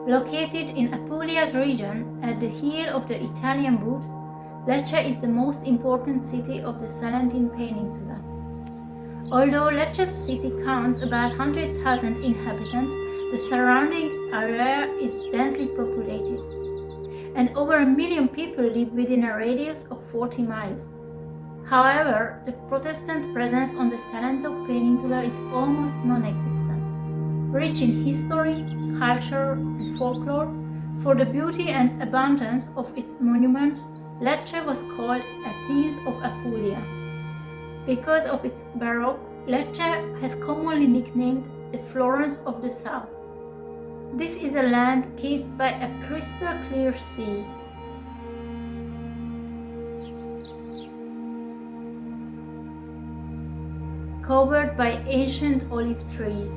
Located in Apulia's region, at the heel of the Italian boot, Lecce is the most important city of the Salentine Peninsula. Although Lecce's city counts about 100,000 inhabitants, the surrounding area is densely populated, and over 1 million people live within a radius of 40 miles. However, the Protestant presence on the Salento Peninsula is almost non-existent. Rich in history, culture, and folklore, for the beauty and abundance of its monuments, Lecce was called Athens of Apulia. Because of its Baroque, Lecce has commonly nicknamed the Florence of the South. This is a land kissed by a crystal clear sea. Covered by ancient olive trees.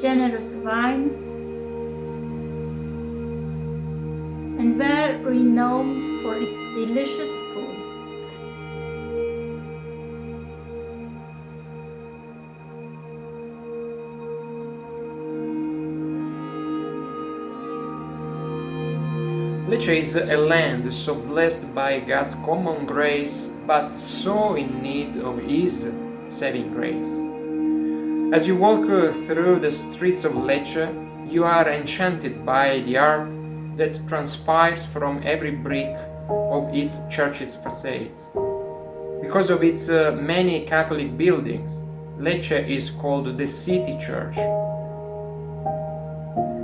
Generous vines, and well renowned for its delicious food. Lecce is a land so blessed by God's common grace, but so in need of His saving grace. As you walk through the streets of Lecce, you are enchanted by the art that transpires from every brick of its church's facades. Because of its many Catholic buildings, Lecce is called the City Church.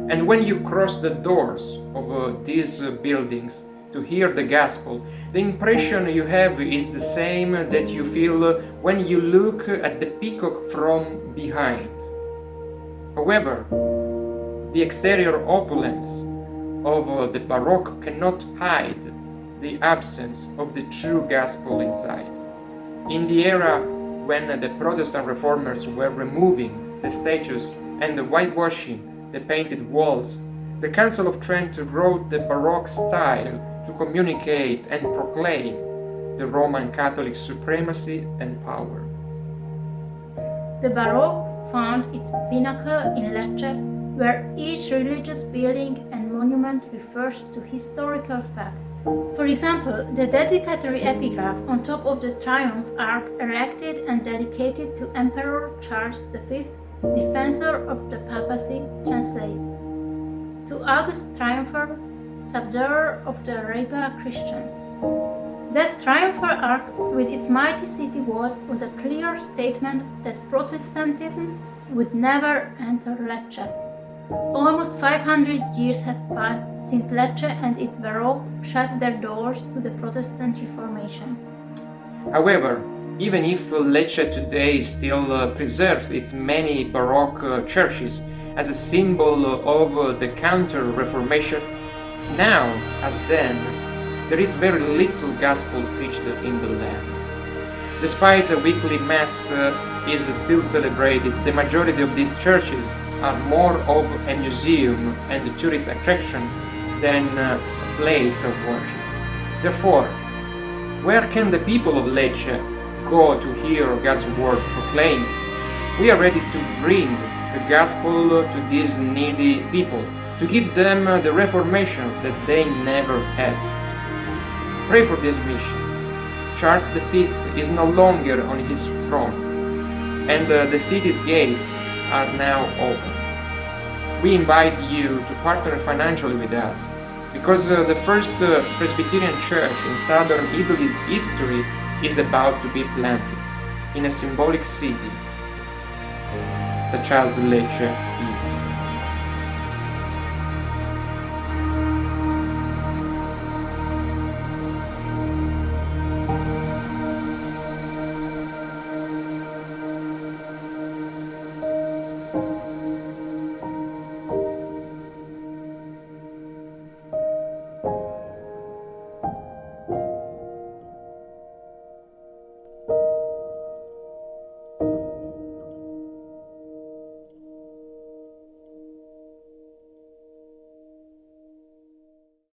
And when you cross the doors of these buildings to hear the Gospel, the impression you have is the same that you feel when you look at the peacock from behind. However, the exterior opulence of the Baroque cannot hide the absence of the true Gospel inside. In the era when the Protestant reformers were removing the statues and whitewashing the painted walls, the Council of Trent wrote the Baroque style to communicate and proclaim the Roman Catholic supremacy and power. The Baroque found its pinnacle in Lecce, where each religious building and monument refers to historical facts. For example, the dedicatory epigraph on top of the Triumph Arch, erected and dedicated to Emperor Charles V, Defensor of the Papacy, translates, "To August Triumpher, subduer of the Arabia Christians." That triumphal arch with its mighty city walls was a clear statement that Protestantism would never enter Lecce. Almost 500 years have passed since Lecce and its Baroque shut their doors to the Protestant Reformation. However, even if Lecce today still preserves its many Baroque churches as a symbol of the Counter-Reformation, now as then, there is very little gospel preached in the land. Despite a weekly mass is still celebrated, the majority of these churches are more of a museum and a tourist attraction than a place of worship. Therefore, where can the people of Lecce go to hear God's word proclaimed? We are ready to bring the gospel to these needy people, to give them the reformation that they never had. Pray for this mission. Charles V is no longer on his throne, and the city's gates are now open. We invite you to partner financially with us, because the first Presbyterian church in southern Italy's history is about to be planted in a symbolic city, such as Lecce is.